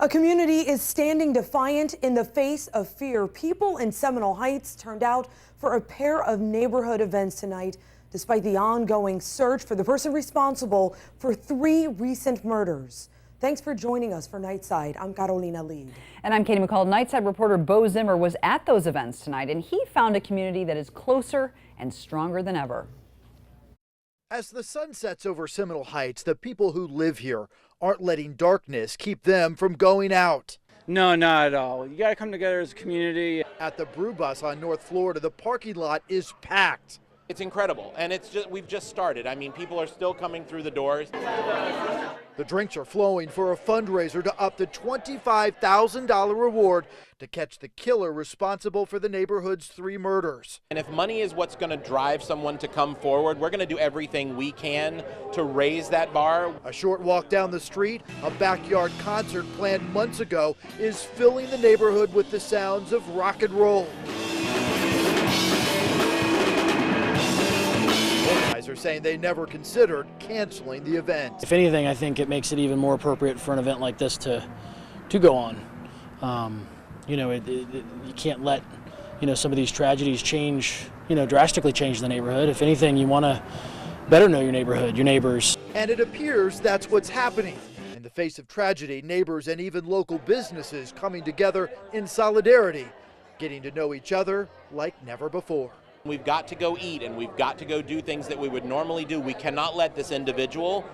A community is standing defiant in the face of fear. People in Seminole Heights turned out for a pair of neighborhood events tonight, despite the ongoing search for the person responsible for 3 recent murders. Thanks for joining us for Nightside. I'm Carolina Leid. And I'm Katie McCall. Nightside reporter Bo Zimmer was at those events tonight, and he found a community that is closer and stronger than ever. As the sun sets over Seminole Heights, the people who live here aren't letting darkness keep them from going out. No, not at all. You got to come together as a community. At the Brew Bus on North Florida, the parking lot is packed. It's incredible, and we've just started. I mean, people are still coming through the doors. The drinks are flowing for a fundraiser to up the $25,000 reward to catch the killer responsible for the neighborhood's 3 murders. And if money is what's going to drive someone to come forward, we're going to do everything we can to raise that bar. A short walk down the street, a backyard concert planned months ago is filling the neighborhood with the sounds of rock and roll. Organizers saying they never considered canceling the event. If anything, I think it makes it even more appropriate for an event like this to go on. You can't let some of these tragedies change, drastically change the neighborhood. If anything, you want to better know your neighborhood, your neighbors. And it appears that's what's happening. In the face of tragedy, neighbors and even local businesses coming together in solidarity, getting to know each other like never before. We've got to go eat, and we've got to go do things that we would normally do. We cannot let this individual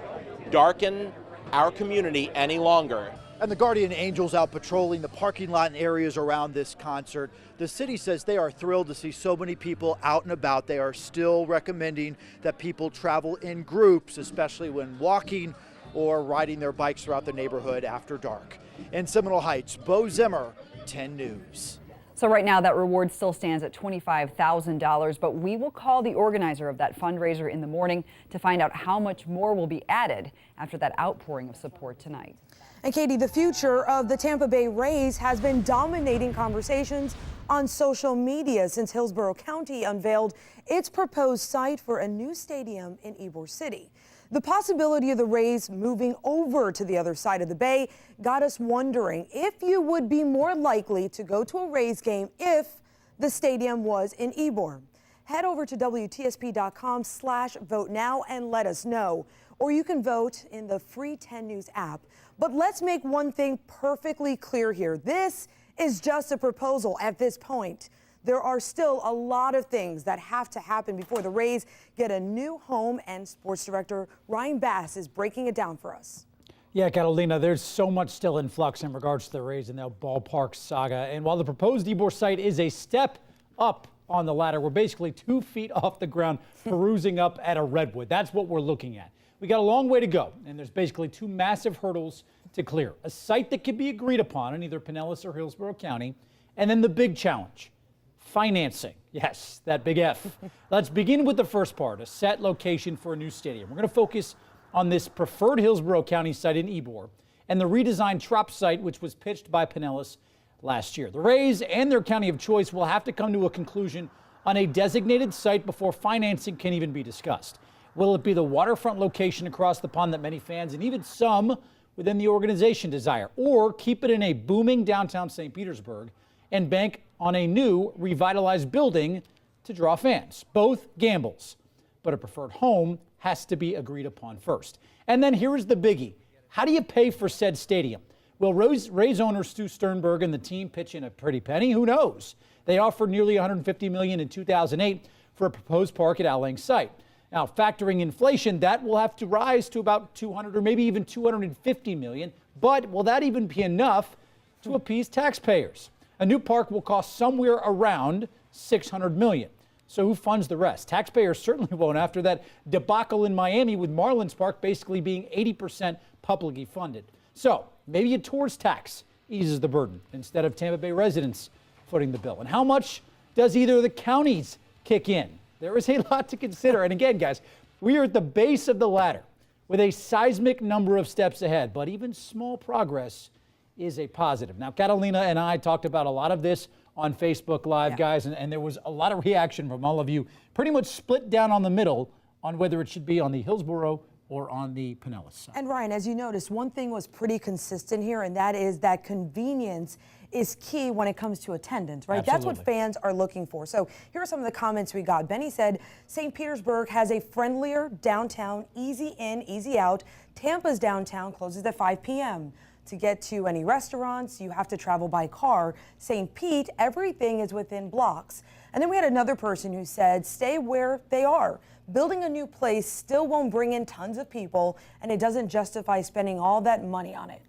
darken our community any longer. And the Guardian Angels out patrolling the parking lot and areas around this concert. The city says they are thrilled to see so many people out and about. They are still recommending that people travel in groups, especially when walking or riding their bikes throughout the neighborhood after dark. In Seminole Heights, Bo Zimmer, 10 News. So right now that reward still stands at $25,000, but we will call the organizer of that fundraiser in the morning to find out how much more will be added after that outpouring of support tonight. And Katie, the future of the Tampa Bay Rays has been dominating conversations on social media since Hillsborough County unveiled its proposed site for a new stadium in Ybor City. The possibility of the Rays moving over to the other side of the bay got us wondering if you would be more likely to go to a Rays game if the stadium was in Ybor. Head over to WTSP.com/vote now and let us know. Or you can vote in the free 10 News app. But let's make one thing perfectly clear here. This is just a proposal at this point. There are still a lot of things that have to happen before the Rays get a new home, and sports director Ryan Bass is breaking it down for us. Yeah, Catalina, there's so much still in flux in regards to the Rays and their ballpark saga. And while the proposed Ybor site is a step up on the ladder, we're basically 2 feet off the ground perusing up at a redwood. That's what we're looking at. We got a long way to go, and there's basically 2 massive hurdles to clear. A site that can be agreed upon in either Pinellas or Hillsborough County, and then the big challenge. Financing. Yes, that big F. Let's begin with the first part, a set location for a new stadium. We're going to focus on this preferred Hillsborough County site in Ybor and the redesigned Trop site, which was pitched by Pinellas last year. The Rays and their county of choice will have to come to a conclusion on a designated site before financing can even be discussed. Will it be the waterfront location across the pond that many fans and even some within the organization desire, or keep it in a booming downtown St. Petersburg and bank on a new revitalized building to draw fans? Both gambles, but a preferred home has to be agreed upon first. And then here is the biggie. How do you pay for said stadium? Will Rays owner Stu Sternberg and the team pitch in a pretty penny? Who knows? They offered nearly $150 million in 2008 for a proposed park at Al Lang's site. Now, factoring inflation, that will have to rise to about 200 or maybe even 250 million. But will that even be enough to appease taxpayers? A new park will cost somewhere around $600 million. So who funds the rest? Taxpayers certainly won't after that debacle in Miami with Marlins Park basically being 80% publicly funded. So maybe a tourist tax eases the burden instead of Tampa Bay residents footing the bill. And how much does either of the counties kick in? There is a lot to consider. And again, guys, we are at the base of the ladder with a seismic number of steps ahead, but even small progress is a positive. Now, Catalina and I talked about a lot of this on Facebook Live, guys, and there was a lot of reaction from all of you, pretty much split down on the middle on whether it should be on the Hillsborough or on the Pinellas side. And Ryan, as you noticed, one thing was pretty consistent here, and that is that convenience is key when it comes to attendance, right? Absolutely. That's what fans are looking for. So here are some of the comments we got. Benny said, St. Petersburg has a friendlier downtown, easy in, easy out. Tampa's downtown closes at 5 p.m. To get to any restaurants, you have to travel by car. St. Pete, everything is within blocks. And then we had another person who said, stay where they are. Building a new place still won't bring in tons of people, and it doesn't justify spending all that money on it.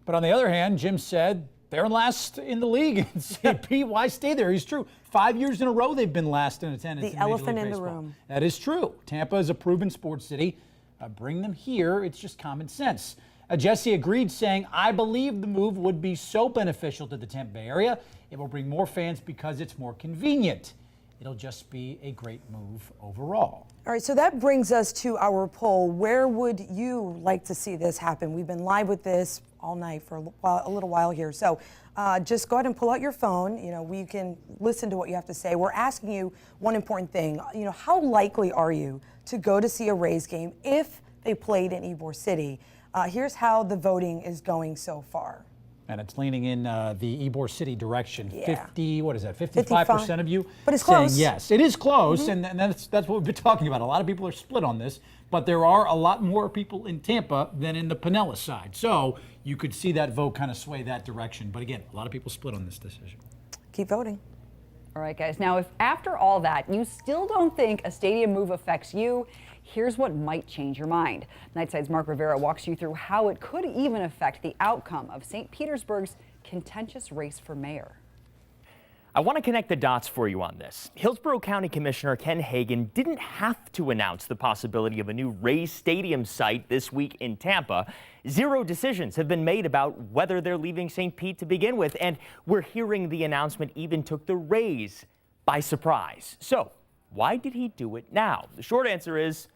But on the other hand, Jim said they're last in the league in St. Pete. Why stay there? He's true. 5 years in a row they've been last in attendance. The elephant in the room. That is true. Tampa is a proven sports city. Bring them here. It's just common sense. Jesse agreed, saying, I believe the move would be so beneficial to the Tampa Bay area. It will bring more fans because it's more convenient. It'll just be a great move overall. All right, so that brings us to our poll. Where would you like to see this happen? We've been live with this all night for a little while here. So just go ahead and pull out your phone. You know, we can listen to what you have to say. We're asking you one important thing. You know, how likely are you to go to see a Rays game if they played in Ybor City? Here's how the voting is going so far. And it's leaning in the Ybor City direction. Yeah. 55% of you but it's saying close. yes. It is close, and that's what we've been talking about. A lot of people are split on this, but there are a lot more people in Tampa than in the Pinellas side. So you could see that vote kind of sway that direction. But again, a lot of people split on this decision. Keep voting. All right, guys. Now, if after all that you still don't think a stadium move affects you, here's what might change your mind. Nightside's Mark Rivera walks you through how it could even affect the outcome of St. Petersburg's contentious race for mayor. I want to connect the dots for you on this. Hillsborough County Commissioner Ken Hagan didn't have to announce the possibility of a new Rays Stadium site this week in Tampa. 0 decisions have been made about whether they're leaving St. Pete to begin with, and we're hearing the announcement even took the Rays by surprise. So why did he do it now? The short answer is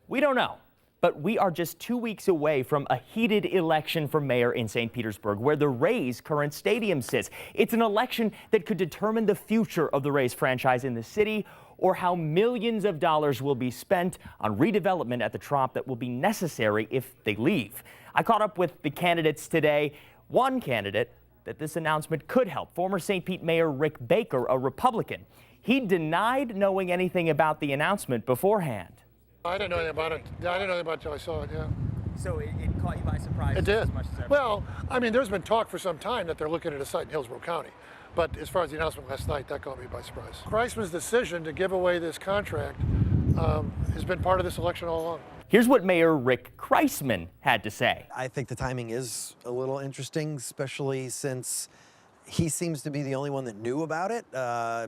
we don't know. But we are just 2 weeks away from a heated election for mayor in St. Petersburg, where the Rays' current stadium sits. It's an election that could determine the future of the Rays franchise in the city, or how millions of dollars will be spent on redevelopment at the Trop that will be necessary if they leave. I caught up with the candidates today. One candidate that this announcement could help, former St. Pete Mayor Rick Baker, a Republican. He denied knowing anything about the announcement beforehand. I didn't know anything about it. I didn't know anything about it until I saw it, yeah. So it caught you by surprise? It did. As much as everything. Well, I mean, there's been talk for some time that they're looking at a site in Hillsborough County. But as far as the announcement last night, that caught me by surprise. Kreisman's decision to give away this contract has been part of this election all along. Here's what Mayor Rick Kreisman had to say. I think the timing is a little interesting, especially since he seems to be the only one that knew about it.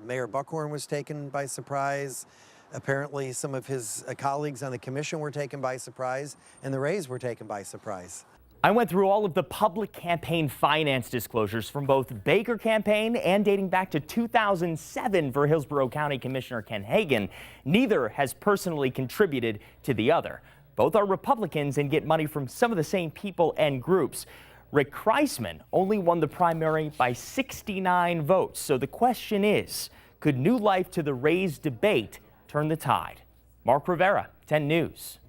Mayor Buckhorn was taken by surprise. Apparently, some of his colleagues on the commission were taken by surprise, and the Rays were taken by surprise. I went through all of the public campaign finance disclosures from both Baker campaign and dating back to 2007 for Hillsborough County Commissioner Ken Hagan. Neither has personally contributed to the other. Both are Republicans and get money from some of the same people and groups. Rick Kreisman only won the primary by 69 votes. So the question is, could new life to the Rays debate turn the tide? Mark Rivera, 10 News.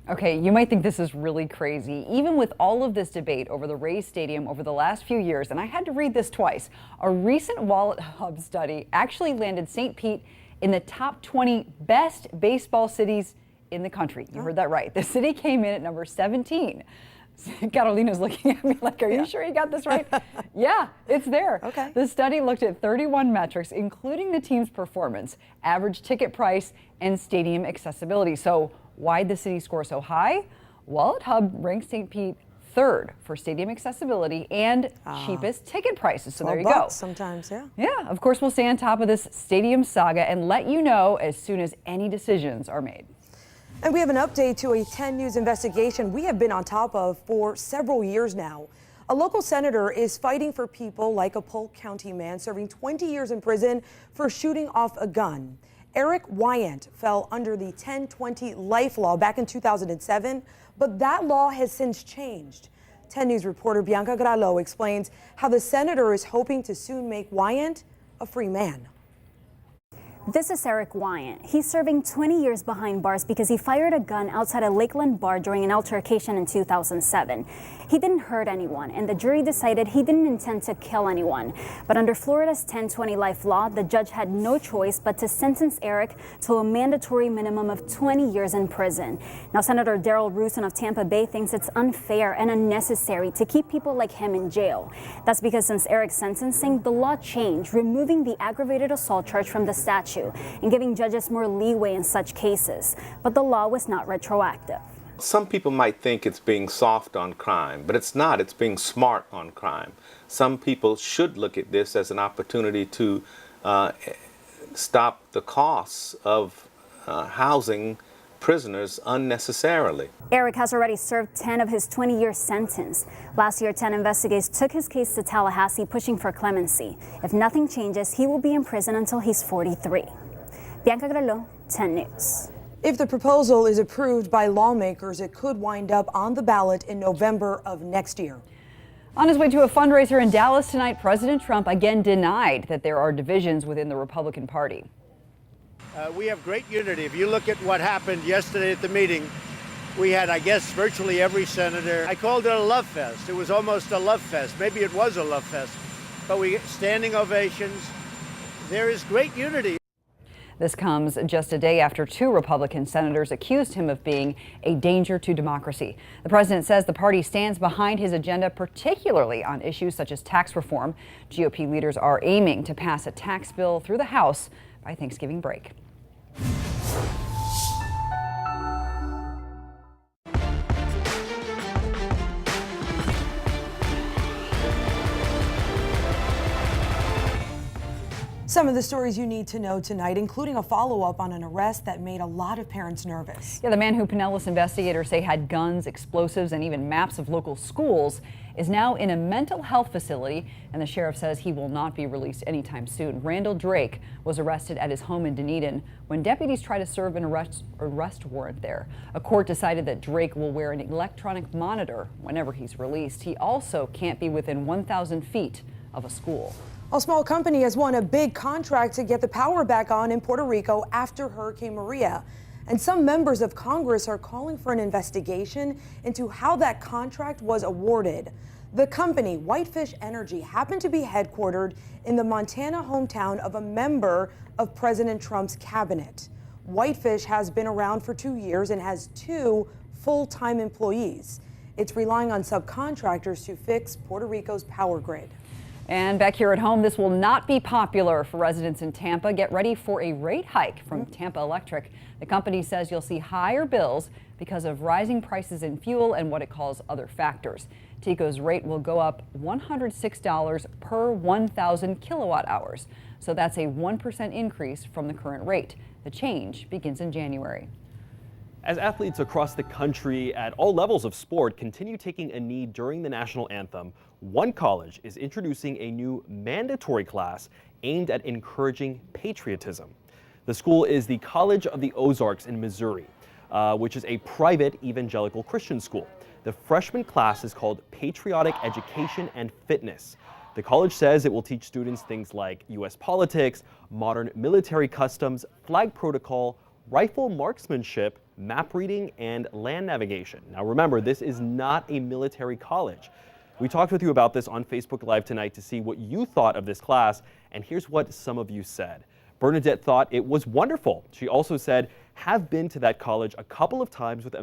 Okay, you might think this is really crazy. Even with all of this debate over the Rays Stadium over the last few years, and I had to read this twice, a recent Wallet Hub study actually landed St. Pete in the top 20 best baseball cities in the country. You heard that right. The city came in at number 17. Carolina's looking at me like, are you sure you got this right? Yeah, it's there. Okay. The study looked at 31 metrics, including the team's performance, average ticket price, and stadium accessibility. So why'd the city score so high? Wallet Hub ranks St. Pete 3rd for stadium accessibility and cheapest ticket prices. So there you go. Sometimes, yeah. Yeah, of course, we'll stay on top of this stadium saga and let you know as soon as any decisions are made. And we have an update to a 10 News investigation we have been on top of for several years now. A local senator is fighting for people like a Polk County man serving 20 years in prison for shooting off a gun. Eric Wyant fell under the 10-20 life law back in 2007, but that law has since changed. 10 News reporter Bianca Gralo explains how the senator is hoping to soon make Wyant a free man. This is Eric Wyant. He's serving 20 years behind bars because he fired a gun outside a Lakeland bar during an altercation in 2007. He didn't hurt anyone, and the jury decided he didn't intend to kill anyone. But under Florida's 1020 life law, the judge had no choice but to sentence Eric to a mandatory minimum of 20 years in prison. Now, Senator Darrell Rusin of Tampa Bay thinks it's unfair and unnecessary to keep people like him in jail. That's because since Eric's sentencing, the law changed, removing the aggravated assault charge from the statute and giving judges more leeway in such cases. But the law was not retroactive. Some people might think it's being soft on crime, but it's not. It's being smart on crime. Some people should look at this as an opportunity to stop the costs of housing prisoners unnecessarily. Eric has already served 10 of his 20-year sentence. Last year, 10 investigators took his case to Tallahassee, pushing for clemency. If nothing changes, he will be in prison until he's 43. Bianca Grelo, 10 News. If the proposal is approved by lawmakers, it could wind up on the ballot in November of next year. On his way to a fundraiser in Dallas tonight, President Trump again denied that there are divisions within the Republican Party. We have great unity. If you look at what happened yesterday at the meeting, we had, I guess, virtually every senator. I called it a love fest. It was almost a love fest. Maybe it was a love fest. But we get standing ovations. There is great unity. This comes just a day after 2 Republican senators accused him of being a danger to democracy. The president says the party stands behind his agenda, particularly on issues such as tax reform. GOP leaders are aiming to pass a tax bill through the House by Thanksgiving break. Some of the stories you need to know tonight, including a follow-up on an arrest that made a lot of parents nervous. Yeah, the man who Pinellas investigators say had guns, explosives, and even maps of local schools is now in a mental health facility, and the sheriff says he will not be released anytime soon. Randall Drake was arrested at his home in Dunedin when deputies tried to serve an arrest warrant there. A court decided that Drake will wear an electronic monitor whenever he's released. He also can't be within 1,000 feet of a school. A small company has won a big contract to get the power back on in Puerto Rico after Hurricane Maria. And some members of Congress are calling for an investigation into how that contract was awarded. The company, Whitefish Energy, happened to be headquartered in the Montana hometown of a member of President Trump's cabinet. Whitefish has been around for 2 years and has 2 full-time employees. It's relying on subcontractors to fix Puerto Rico's power grid. And back here at home, this will not be popular for residents in Tampa. Get ready for a rate hike from Tampa Electric. The company says you'll see higher bills because of rising prices in fuel and what it calls other factors. TECO's rate will go up $106 per 1,000 kilowatt hours. So that's a 1% increase from the current rate. The change begins in January. As athletes across the country at all levels of sport continue taking a knee during the national anthem, one college is introducing a new mandatory class aimed at encouraging patriotism. The school is the College of the Ozarks in Missouri, which is a private evangelical Christian school. The freshman class is called Patriotic Education and Fitness. The college says it will teach students things like U.S. politics, modern military customs, flag protocol, rifle marksmanship, map reading, and land navigation. Now remember, this is not a military college. We talked with you about this on Facebook Live tonight to see what you thought of this class, and here's what some of you said. Bernadette thought it was wonderful. She also said, have been to that college a couple of times with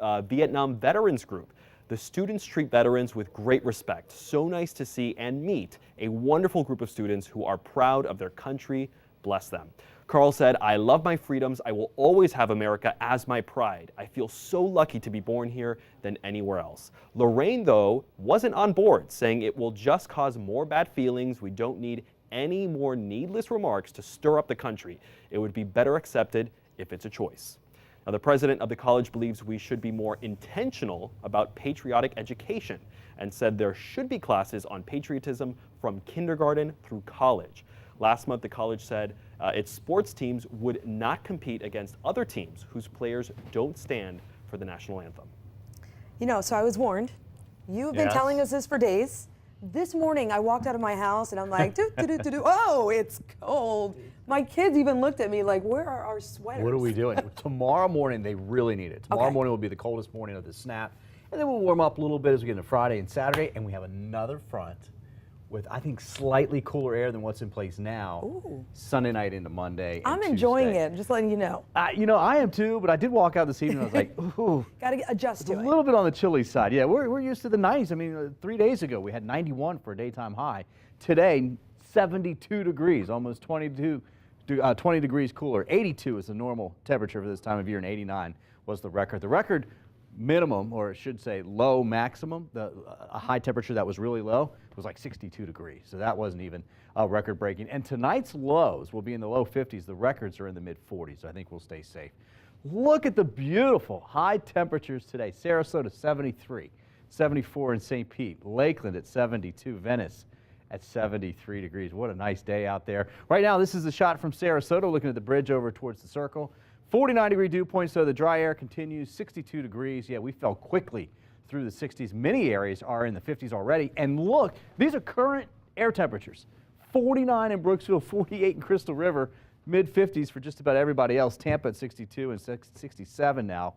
a Vietnam veterans group. The students treat veterans with great respect. So nice to see and meet a wonderful group of students who are proud of their country. Bless them. Carl said, I love my freedoms. I will always have America as my pride. I feel so lucky to be born here than anywhere else. Lorraine, though, wasn't on board, saying it will just cause more bad feelings. We don't need any more needless remarks to stir up the country. It would be better accepted if it's a choice. Now, the president of the college believes we should be more intentional about patriotic education and said there should be classes on patriotism from kindergarten through college. Last month, the college said its sports teams would not compete against other teams whose players don't stand for the national anthem. You know, so I was warned. You've been telling us this for days. This morning, I walked out of my house and I'm like, oh, it's cold. My kids even looked at me like, where are our sweaters? What are we doing? Tomorrow morning, they really need it. Tomorrow morning will be the coldest morning of the snap. And then we'll warm up a little bit as we get into Friday and Saturday. And we have another front with, I think, slightly cooler air than what's in place now. Ooh. Sunday night into Monday. I'm enjoying it, just letting you know. You know, I am too, but I did walk out this evening and I was like, ooh. Got to adjust to it. A little bit on the chilly side. Yeah, we're used to the 90s. I mean, 3 days ago, we had 91 for a daytime high. Today, 72 degrees, almost 20 degrees cooler. 82 is the normal temperature for this time of year, and 89 was the record. The record minimum, or I should say low maximum, a high temperature that was really low, was like 62 degrees. So that wasn't even record breaking. And tonight's lows will be in the low 50s. The records are in the mid 40s. So I think we'll stay safe. Look at the beautiful high temperatures today. Sarasota 73, 74 in St. Pete, Lakeland at 72, Venice at 73 degrees. What a nice day out there. Right now, this is a shot from Sarasota, looking at the bridge over towards the circle. 49-degree dew point, so the dry air continues. 62 degrees. Yeah, we fell quickly through the 60s. Many areas are in the 50s already. And look, these are current air temperatures. 49 in Brooksville, 48 in Crystal River, mid-50s for just about everybody else. Tampa at 62 and 67 now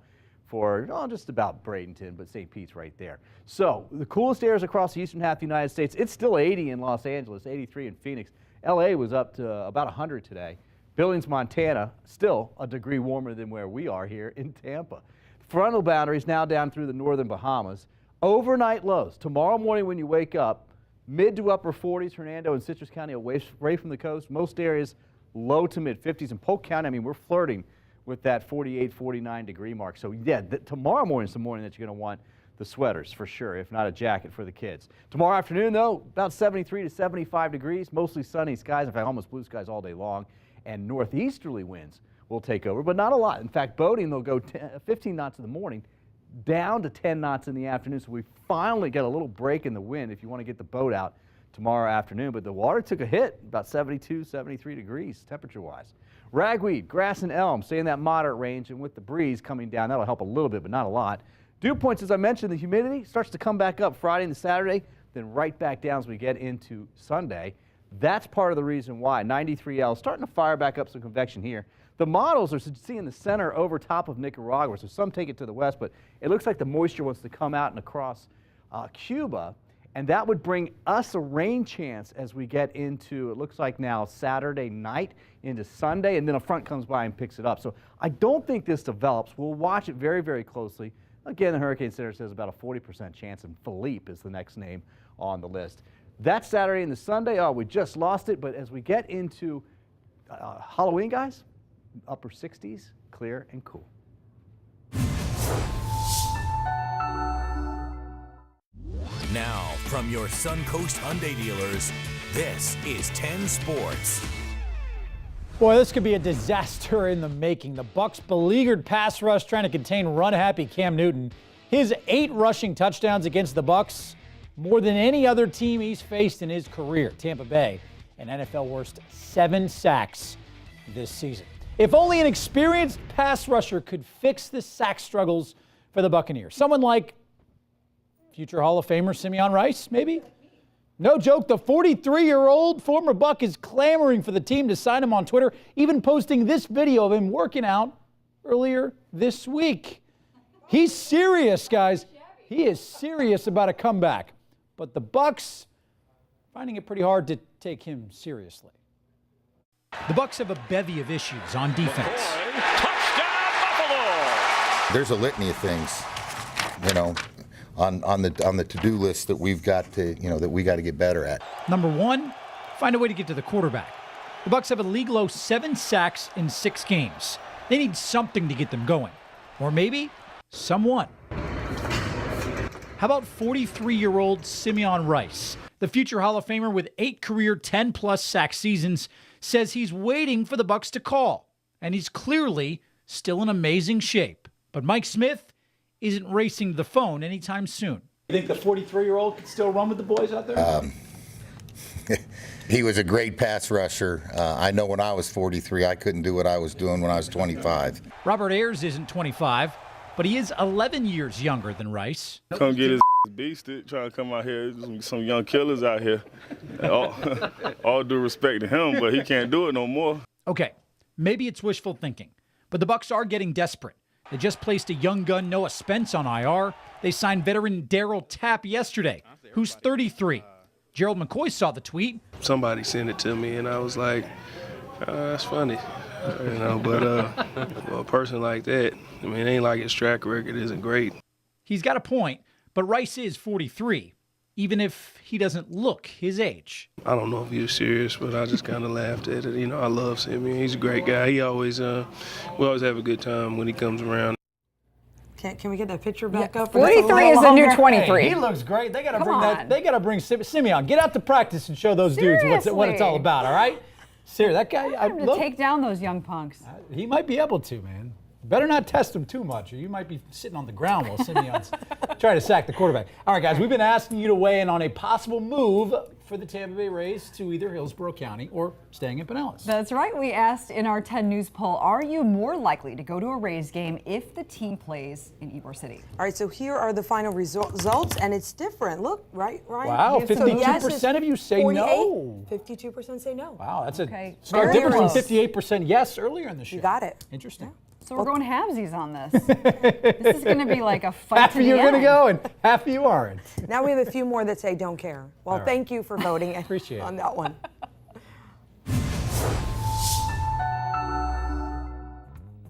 for just about Bradenton, but St. Pete's right there. So the coolest air is across the eastern half of the United States. It's still 80 in Los Angeles, 83 in Phoenix. LA was up to about 100 today. Billings, Montana, still a degree warmer than where we are here in Tampa. Frontal boundaries now down through the northern Bahamas. Overnight lows. Tomorrow morning when you wake up, mid to upper 40s, Hernando and Citrus County away from the coast. Most areas low to mid 50s. In Polk County, I mean, we're flirting with that 48, 49 degree mark. So yeah, tomorrow morning is the morning that you're going to want the sweaters for sure, if not a jacket for the kids. Tomorrow afternoon, though, about 73 to 75 degrees, mostly sunny skies. In fact, almost blue skies all day long. And northeasterly winds will take over, but not a lot. In fact, boating, they'll go 15 knots in the morning, down to 10 knots in the afternoon. So we finally get a little break in the wind if you want to get the boat out tomorrow afternoon. But the water took a hit, about 72, 73 degrees temperature-wise. Ragweed, grass, and elm stay in that moderate range, and with the breeze coming down, that'll help a little bit, but not a lot. Dew points, as I mentioned, the humidity starts to come back up Friday and Saturday, then right back down as we get into Sunday. That's part of the reason why 93L starting to fire back up some convection here. The models are seeing the center over top of Nicaragua, so some take it to the west, but it looks like the moisture wants to come out and across Cuba, and that would bring us a rain chance as we get into, it looks like now, Saturday night into Sunday, and then a front comes by and picks it up. So I don't think this develops. We'll watch it very, very closely. Again, the Hurricane Center says about a 40% chance, and Philippe is the next name on the list. That's Saturday and the Sunday. Oh, we just lost it, but as we get into Halloween, guys, upper 60s, clear and cool. Now, from your Suncoast Hyundai dealers, this is 10 Sports. Boy, this could be a disaster in the making. The Bucs' beleaguered pass rush trying to contain run-happy Cam Newton. His 8 rushing touchdowns against the Bucs, more than any other team he's faced in his career. Tampa Bay, an NFL worst 7 sacks this season. If only an experienced pass rusher could fix the sack struggles for the Buccaneers. Someone like future Hall of Famer Simeon Rice, maybe? No joke, the 43-year-old former Buck is clamoring for the team to sign him on Twitter, even posting this video of him working out earlier this week. He's serious, guys. He is serious about a comeback. But the Bucs finding it pretty hard to take him seriously. The Bucs have a bevy of issues on defense. Touchdown, Buffalo! There's a litany of things, on the to-do list that we've got to, that we got to get better at. Number 1, find a way to get to the quarterback. The Bucs have a league-low 7 sacks in 6 games. They need something to get them going, or maybe someone. How about 43-year-old Simeon Rice? The future Hall of Famer with 8 career 10-plus sack seasons says he's waiting for the Bucs to call, and he's clearly still in amazing shape. But Mike Smith isn't racing to the phone anytime soon. You think the 43-year-old could still run with the boys out there? He was a great pass rusher. I know when I was 43, I couldn't do what I was doing when I was 25. Robert Ayers isn't 25, but he is 11 years younger than Rice. Come get his beasted, trying to come out here. Some young killers out here. All due respect to him, but he can't do it no more. Okay, maybe it's wishful thinking, but the Bucs are getting desperate. They just placed a young gun Noah Spence on IR. They signed veteran Darryl Tapp yesterday, who's 33. Gerald McCoy saw the tweet. Somebody sent it to me, and I was like, that's funny. But a person like that, I mean, it ain't like his track record isn't great. He's got a point, but Rice is 43, even if he doesn't look his age. I don't know if he was serious, but I just kind of laughed at it. I love Simeon. He's a great guy. He always, we always have a good time when he comes around. Can we get that picture back up? 43 is the new 23. Hey, he looks great. They got to bring that. They got to bring Simeon. Get out to practice and show those dudes what it's all about. All right. Seriously, that guy. I want him to take down those young punks. He might be able to, man. Better not test him too much, or you might be sitting on the ground while Simeon's trying to sack the quarterback. All right, guys, we've been asking you to weigh in on a possible move for the Tampa Bay Rays to either Hillsborough County or staying in Pinellas. That's right. We asked in our 10 News poll, are you more likely to go to a Rays game if the team plays in Ybor City? All right, so here are the final results, and it's different. Look, right, Ryan? Wow, 52% of you say 48, no. 52% say no. Wow, that's a stark difference from 58% yes earlier in the show. You got it. Interesting. Yeah. So we're going halvesies on this. This is going to be like a fight half to of you the are going to end. go and half of you aren't. Now we have a few more that say don't care. Well, thank you for voting Appreciate on that one.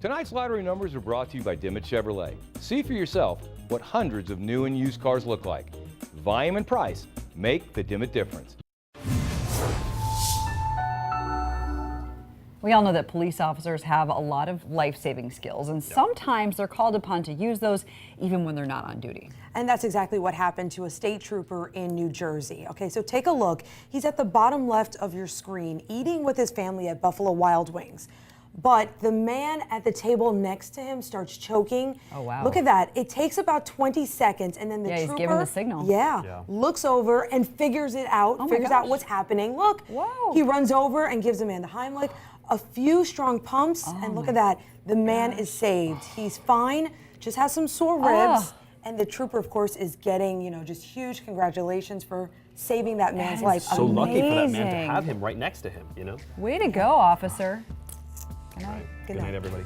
Tonight's lottery numbers are brought to you by Dimmitt Chevrolet. See for yourself what hundreds of new and used cars look like. Volume and price make the Dimmitt difference. We all know that police officers have a lot of life-saving skills, and sometimes they're called upon to use those even when they're not on duty. And that's exactly what happened to a state trooper in New Jersey. Okay, so take a look. He's at the bottom left of your screen, eating with his family at Buffalo Wild Wings. But the man at the table next to him starts choking. Oh, wow. Look at that. It takes about 20 seconds, and then the trooper, he's giving the signal. Looks over and figures it out, figures out what's happening. Look, he runs over and gives the man the Heimlich. A few strong pumps, and look at that. The man is saved. He's fine, just has some sore ribs. And the trooper, of course, is getting, just huge congratulations for saving that man's life. So lucky for that man to have him right next to him, Way to go, officer. Good night. Good night, everybody.